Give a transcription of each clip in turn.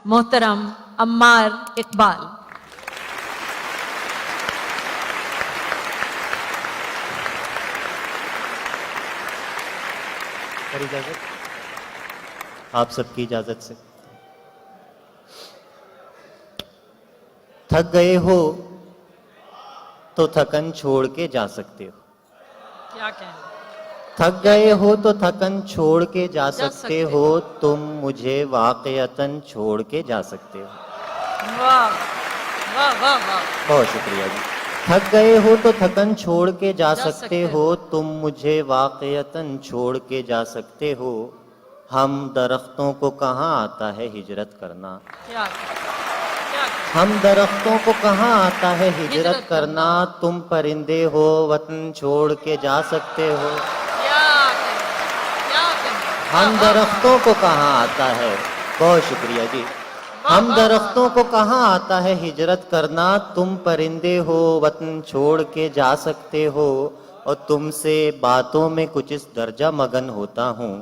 محترم عمار اقبال. اجازت آپ سب کی اجازت سے. تھک گئے ہو تو تھکن چھوڑ کے جا سکتے ہو. کیا کہنا. تھک گئے ہو تو تھکن چھوڑ کے جا سکتے ہو. تم مجھے واقعتاً چھوڑ کے جا سکتے ہو. واہ واہ واہ واہ. بہت شکریہ جی. تھک گئے ہو تو تھکن چھوڑ کے جا سکتے ہو. تم مجھے واقعتاً چھوڑ کے جا سکتے ہو. ہم درختوں کو کہاں آتا ہے ہجرت کرنا. ہم درختوں کو کہاں آتا ہے ہجرت کرنا. تم پرندے ہو وطن چھوڑ کے جا سکتے ہو. ہم درختوں کو کہاں آتا ہے. بہت شکریہ جی. ہم درختوں کو کہاں آتا ہے ہجرت کرنا. تم پرندے ہو وطن چھوڑ کے جا سکتے ہو. اور تم سے باتوں میں کچھ اس درجہ مگن ہوتا ہوں.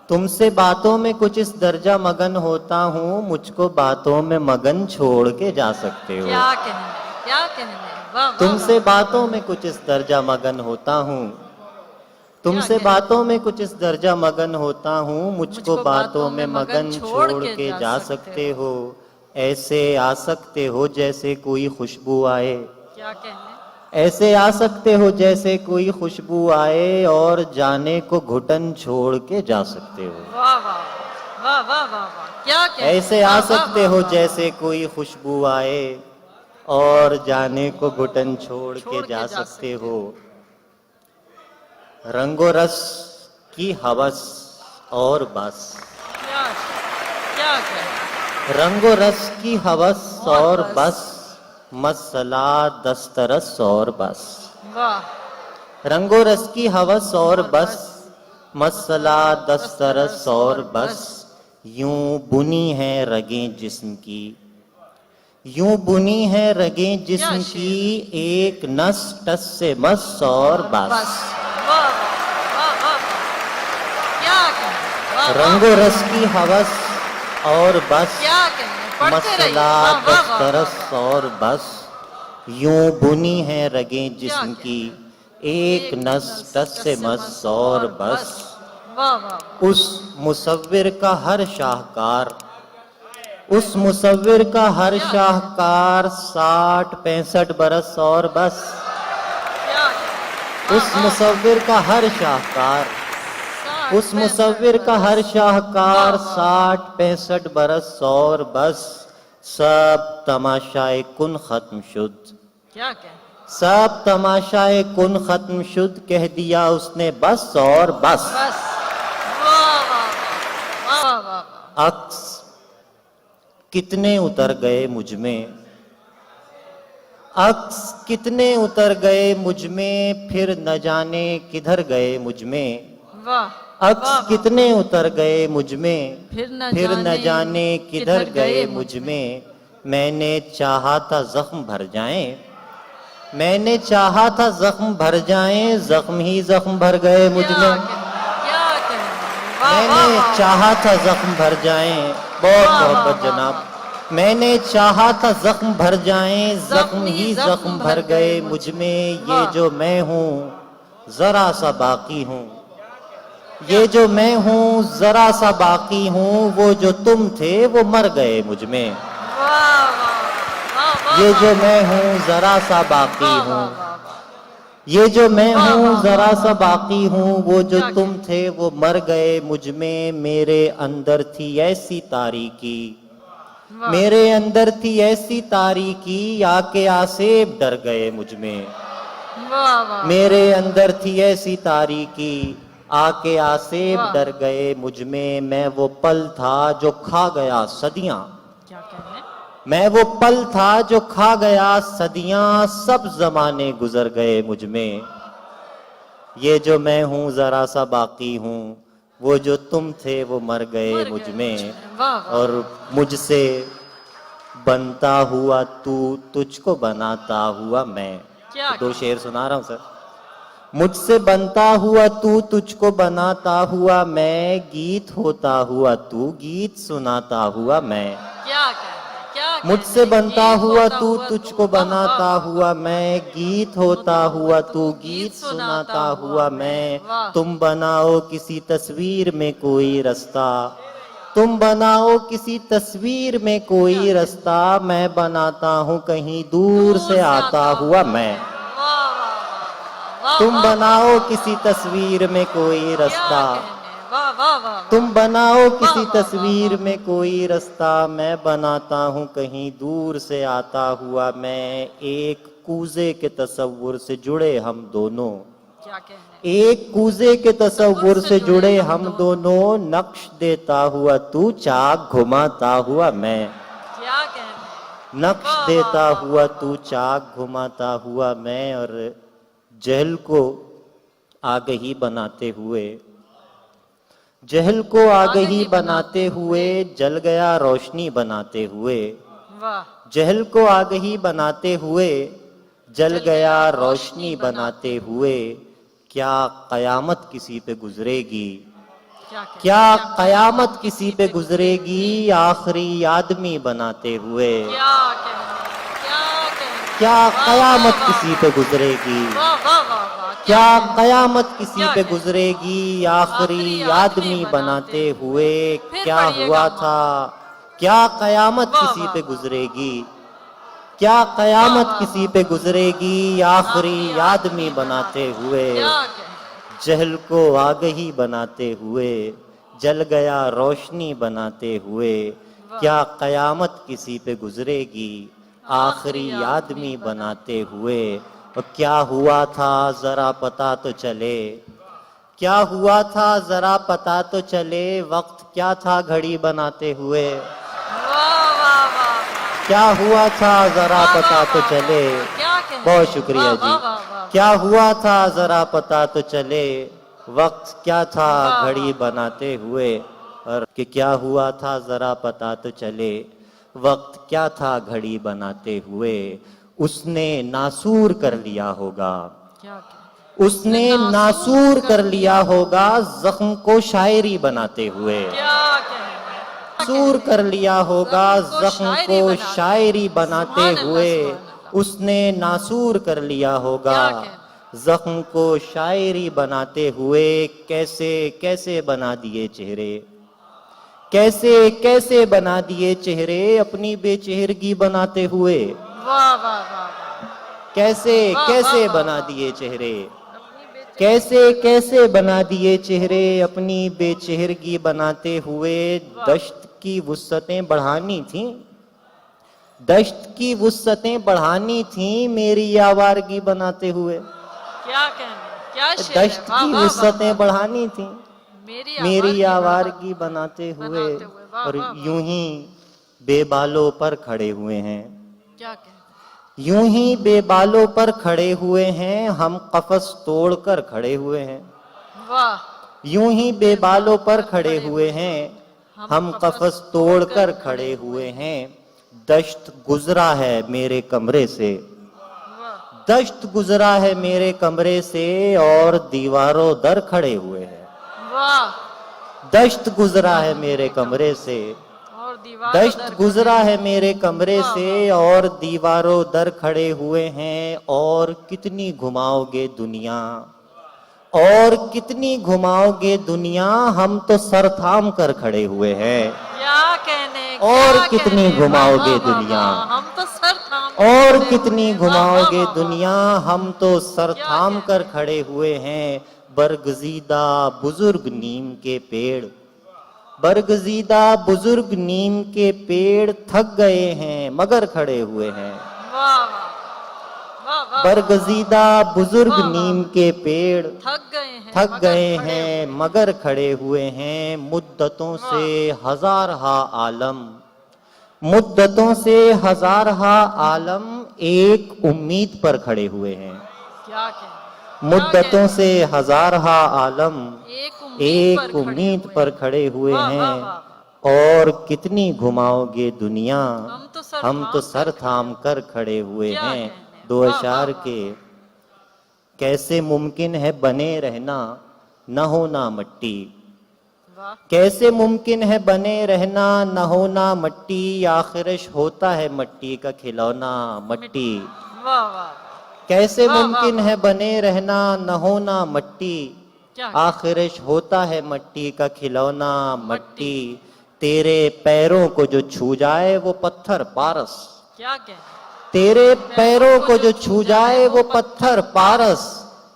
تم سے باتوں میں کچھ اس درجہ مگن ہوتا ہوں. مجھ کو باتوں میں مگن چھوڑ کے جا سکتے ہو. کیا کہنا ہے کیا کہنا ہے. تم سے باتوں میں کچھ اس درجہ مگن ہوتا ہوں. تم سے باتوں میں کچھ اس درجہ مگن ہوتا ہوں. مجھ کو باتوں میں مگن چھوڑ کے جا سکتے ہو. ایسے آ سکتے ہو جیسے کوئی خوشبو آئے. کیا کہنا ہے. ایسے آ سکتے ہو جیسے کوئی خوشبو آئے. اور جانے کو گھٹن چھوڑ کے جا سکتے ہو. واہ واہ واہ واہ واہ. کیا کہنا ہے. ایسے آ سکتے ہو جیسے کوئی خوشبو آئے. اور جانے کو گھٹن چھوڑ کے جا سکتے ہو. رنگ و رس کی ہوس اور بس. کیا کہنا. رنگ و رس کی ہوس اور بس. مسئلہ دسترس اور بس. واہ. رنگ و رس کی ہوس اور بس. مسئلہ دسترس اور بس. یوں بنی ہے رگیں جسم کی. یوں بنی ہے رگیں جسم کی. ایک نس ٹس سے مس اور بس. رنگ و رس کی ہوس اور بس. مسئلہ دسترس اور بس. یوں بنی ہے رگیں جسم کی. ایک نس ٹس سے مس اور بس. اس مصور کا ہر شاہکار. اس مصور کا ہر شاہکار. 60-65 برس اور بس. اس مصور کا ہر شاہکار. اس مصور کا ہر شاہکار. 60-65 برس اور بس. سب تماشائے کن ختم شد. سب تماشائے کن ختم شد. کہہ دیا اس نے بس اور بس. عکس کتنے اتر گئے مجھ میں. عکس کتنے اتر گئے مجھ میں. پھر نہ جانے کدھر گئے مجھ میں. عکس کتنے اتر گئے مجھ میں. پھر نہ جانے کدھر گئے مجھ میں. میں نے چاہا تھا زخم بھر جائیں. میں نے چاہا تھا زخم بھر جائیں. زخم ہی زخم بھر گئے مجھ میں. میں نے چاہا تھا زخم بھر جائیں. بہت محبت جناب. میں نے چاہا تھا زخم بھر جائیں. زخم ہی زخم بھر گئے مجھ میں. یہ جو میں ہوں ذرا سا باقی ہوں. یہ جو میں ہوں ذرا سا باقی ہوں. وہ جو تم تھے وہ مر گئے مجھ میں. یہ جو میں ہوں ذرا سا باقی ہوں. یہ جو میں ہوں ذرا سا باقی ہوں. وہ جو تم تھے وہ مر گئے مجھ میں. میرے اندر تھی ایسی تاریکی. میرے اندر تھی ایسی تاریکی. آ کے آسیب ڈر گئے مجھ میں. میرے اندر تھی ایسی تاریکی. آ کے آسیب ڈر گئے مجھ میں. میں وہ پل تھا جو کھا گیا صدیاں. میں وہ پل تھا جو کھا گیا صدیاں. سب زمانے گزر گئے مجھ میں. یہ جو میں ہوں ذرا سا باقی ہوں. وہ جو تم تھے وہ مر گئے مجھ میں. اور مجھ سے بنتا ہوا تو تجھ کو بناتا ہوا میں. دو شعر سنا رہا ہوں سر. मुझ से बनता हुआ तू, तुझको बनाता हुआ मैं, गीत होता हुआ तू, गीत सुनाता हुआ मैं। क्या कहने क्या मुझसे कहने, बनता गीत हुआ होता तू, हुआ तुझको वाह, बनाता वाह, हुआ मैं, गीत होता हुआ तू, गीत सुनाता हुआ मैं। वाह। तुम बनाओ किसी तस्वीर में कोई रास्ता, तुम बनाओ किसी तस्वीर में कोई रास्ता, मैं बनाता हूँ कहीं दूर से आता हुआ मैं। वाह वाह वाह वाह, तुम वाह, बनाओ वाह, किसी तस्वीर में कोई क्या रास्ता, कहने, वाह वाह वाह, तुम बनाओ किसी वाह, वाह, तस्वीर वाह, में कोई रास्ता, मैं बनाता हूँ कहीं दूर से आता हुआ मैं। एक कूजे के तसव्वुर से जुड़े हम दोनों, क्या कहने, एक कूजे के तसव्वुर से जुड़े हम दोनों। दोनों, नक्श देता हुआ तू, चाक घुमाता हुआ मैं। क्या कहने, नक्श वाह, देता वाह, हुआ तू, चाक घुमाता हुआ मैं। और जहल को आगही बनाते हुए, जहल को आगही बनाते हुए, जल गया रोशनी बनाते हुए। वाह जहल को आगही बनाते हुए, जल गया रोशनी बनाते हुए। क्या कयामत किसी पे गुजरेगी, क्या कहने, क्या कयामत किसी पे गुजरेगी, आखिरी आदमी बनाते हुए। क्या कहने, क्या कहने, क्या वाह, कयामत वाह, किसी पे गुजरेगी, वाह वाह वाह वाह, क्या कयामत किसी क्या पे कहने? गुजरेगी, आखिरी आदमी बनाते हुए। फिर क्या पढ़िएगा हुआ माँ। था, क्या कयामत वाह, किसी वाह, पे वाह। गुजरेगी, क्या कयामत वाह, किसी वाह, पे गुजरेगी, आखिरी आखिरी आदमी बनाते हुए। क्या कहने, जहल को आगही बनाते हुए, जल गया रोशनी बनाते हुए। क्या कयामत किसी पे गुजरेगी, आखिरी आदमी बनाते हुए। और क्या हुआ था जरा पता तो चले, क्या हुआ था जरा पता तो चले, वक्त क्या था घड़ी बनाते हुए। वाह वाह वाह, क्या हुआ था जरा वाह, पता वाह, तो वाह, चले। क्या कहने, बहुत शुक्रिया वाह, जी। वाह, वाह, वाह, क्या हुआ था जरा पता तो चले, वक्त क्या था वाह, घड़ी वाह। बनाते हुए। और कि क्या हुआ था जरा पता तो चले, वक्त क्या था घड़ी बनाते हुए। उसने नासूर कर लिया होगा, क्या कहने, उसने नासूर कर लिया होगा, जख्म को शायरी बनाते हुए। क्या कहने, नासूर कर लिया होगा, जख्म को बनाते शायरी बनाते सुभान अल्लाह, हुए। सुभान अल्लाह। उसने नासूर कर लिया होगा, क्या कहने, जख्म को शायरी बनाते हुए। कैसे कैसे बना दिए चेहरे, कैसे कैसे बना दिए चेहरे, अपनी बेचेहरगी बनाते हुए। वाह वाह वाह वाह, कैसे वाह, कैसे वाह, बना वाह। दिए चेहरे, अपनी बेटी कैसे कैसे बना दिए चेहरे, अपनी बेचेहरगी बनाते हुए। दश्त की वुस्सतें बढ़ानी थी, दश्त की वुस्सतें बढ़ानी थी, मेरी आवारगी बनाते हुए। क्या कहने, क्या शेर है, दश्त वाह की वाह वाह, वुस्सतें बढ़ानी थी, मेरी वाह, आवारगी बनाते हुए। बनाते हुए, वाह, और वाह, वाह। यूं ही बेबालों पर खड़े हुए हैं, क्या कहने, यूं ही बेबालों पर खड़े हुए हैं, हम कफस तोड़कर खड़े हुए हैं। वाह यूं ही बेबालों पर खड़े हुए हैं, हम कफस तोड़कर खड़े हुए हैं। दश्त गुजरा है मेरे कमरे से, वाह दश्त गुजरा है मेरे कमरे से, और दीवारों दर खड़े हुए हैं। वाह, दश्त गुजरा है मेरे कमरे से, और दीवार दश्त गुजरा है मेरे कमरे से, और दीवारों दर खड़े हुए हैं। और कितनी घुमाओगे दुनिया, और कितनी घुमाओगे दुनिया, हम तो सर थाम कर खड़े हुए हैं। क्या कहने, और क्या कितनी कहने, घुमाओगे वाह, वाह, दुनिया, वाह, हम तो सर थाम और खड़े कितनी हुए, वाह, घुमाओगे वाह, वाह, दुनिया, हम तो सर क्या थाम कर कहने। खड़े हुए हैं। बरगजीदा बुजुर्ग नीम के पेड़, बरगजीदा बुजुर्ग नीम के पेड़ थक गए हैं मगर खड़े हुए हैं। वाह वाह वाह, वाह, बरगजीदा बुजुर्ग वाह, वाह। नीम के पेड़ थक गए हैं, थक मगर गए खड़े हैं हुए। मगर खड़े हुए हैं। मुद्दतों से हजारहा आलम, मुद्दतों से हजारहा आलम, एक उम्मीद पर खड़े हुए हैं। क्या कहने, मुद्दतों से हजारहा आलम, एक एक उम्मीद पर खड़े हुए वाह, वाह, हैं। वाह, और कितनी घुमाओगे दुनिया, हम तो सर थाम कर खड़े हुए क्या हैं। कहने, दो वाह, वाह, अशार वाह। के कैसे मुमकिन है बने रहना न होना मट्टी, वाह कैसे मुमकिन है बने रहना न होना मट्टी, आखिरश होता है मट्टी का खिलौना मट्टी। वाह वाह कैसे वाह, वाह, मुमकिन वाह। है बने रहना न होना मट्टी, क्या आखिरश होता है मट्टी का खिलौना मट्टी। तेरे पैरों को जो छू जाए वो पत्थर पारस, क्या कहने, तेरे पैरों को जो छू जाए वो पत्थर पारस,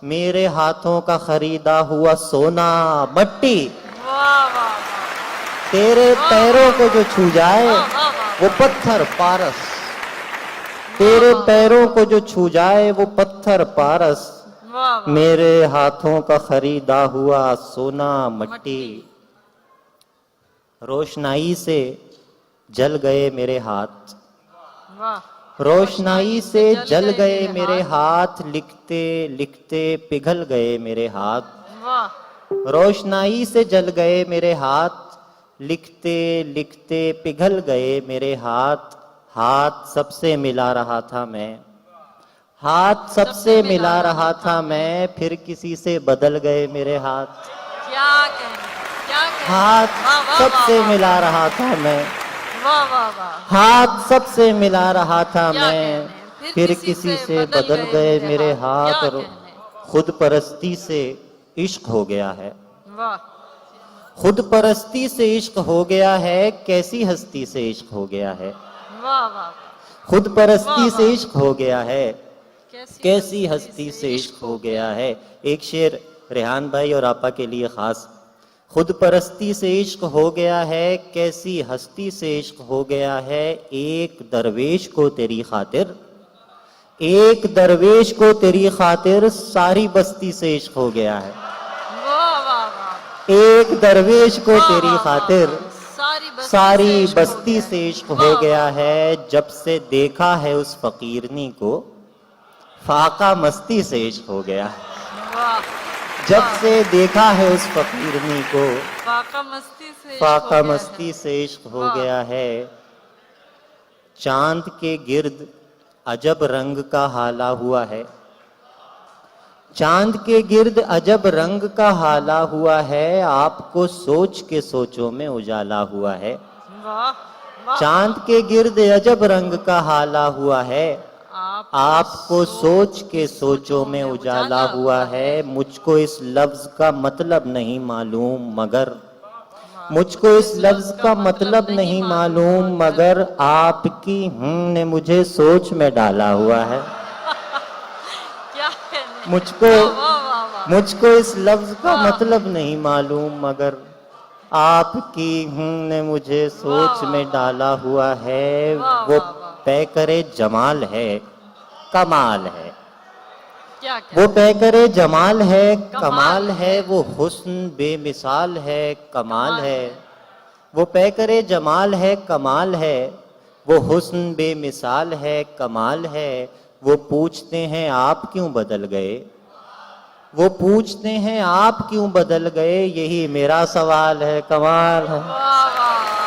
मेरे हाथों का खरीदा हुआ सोना मट्टी। वाह वाह तेरे पैरों को जो छू जाए वाह वाह वाह, वो पत्थर पारस, तेरे पैरों को जो छू जाए वो पत्थर पारस, वाह वाह मेरे हाथों का खरीदा हुआ सोना मट्टी। रोशनाई से जल गए मेरे हाथ, वाह रोशनाई से जल गए मेरे हाथ, लिखते लिखते पिघल गए मेरे हाथ। वाह रोशनाई से जल गए मेरे हाथ, लिखते लिखते पिघल गए मेरे हाथ। हाथ सबसे मिला रहा था मैं, हाथ सबसे मिला रहा था मैं, फिर किसी से बदल गए मेरे हाथ। क्या कहने, क्या कहने, हाथ वाह, वाह, सबसे वाह, मिला रहा था मैं, वाह वाह वाह, हाथ सबसे मिला रहा था क्या मैं, कहने, फिर किसी से बदल गए मेरे हाथ। क्या और कहने, खुद परस्ती से इश्क हो गया है, वाह खुद परस्ती से इश्क हो गया है, कैसी हस्ती से इश्क हो गया है। वाह वाह, खुद परस्ती वाह, से वाह। इश्क हो गया है, कैसी हस्ती से इश्क हो गया है। एक शेर रेहान भाई और आपा के लिए खास। खुद परस्ती से इश्क हो गया है, कैसी हस्ती से इश्क हो गया है, एक दरवेश को तेरी खातिर, एक दरवेश को तेरी खातिर सारी बस्ती से इश्क हो गया है। वाह वाह वाह, एक दरवेश को वाह, तेरी वाह, खातिर वाह, सारी से बस्ती इश्क से इश्क वाह, हो गया है। जब से देखा है उस फकीरनी को, फाका मस्ती से इश्क हो गया है। वाह, जब वाह, से देखा है उस फकीरनी को, फाका मस्ती से इश्क फाका हो गया मस्ती है। से इश्क हो वाह। गया है। चांद के गिर्द अजब रंग का हाला हुआ है, चांद के गिर्द अजब रंग का हाला हुआ है, आपको सोच के सोचों में उजाला हुआ है। वाह वाह, चांद के गिर्द अजब रंग का हाला हुआ है, आपको सोच के सोचों में उजाला हुआ है। मुझको इस लफ्ज का मतलब नहीं मालूम मगर, मुझको इस लफ्ज का मतलब नहीं मालूम मगर, आपकी ने मुझे सोच में डाला हुआ है। क्या कहने, मुझको वाह, वाह, वाह, वाह। मुझको इस लफ्ज का मतलब नहीं मालूम मगर, आपकी ने मुझे सोच में डाला हुआ है। वाह, वो वाह, वाह। पैकरे जमाल है, कमाल है। क्या कहने, वो पैकरे जमाल है, कमाल है। वो हुस्न बेमिसाल है, कमाल है। वो पैकरे जमाल है, कमाल है। वो हुस्न बेमिसाल है, कमाल है। वो पूछते हैं आप क्यों बदल गए, वो पूछते हैं आप क्यों बदल गए, यही मेरा सवाल है, कमाल है। वाह वाह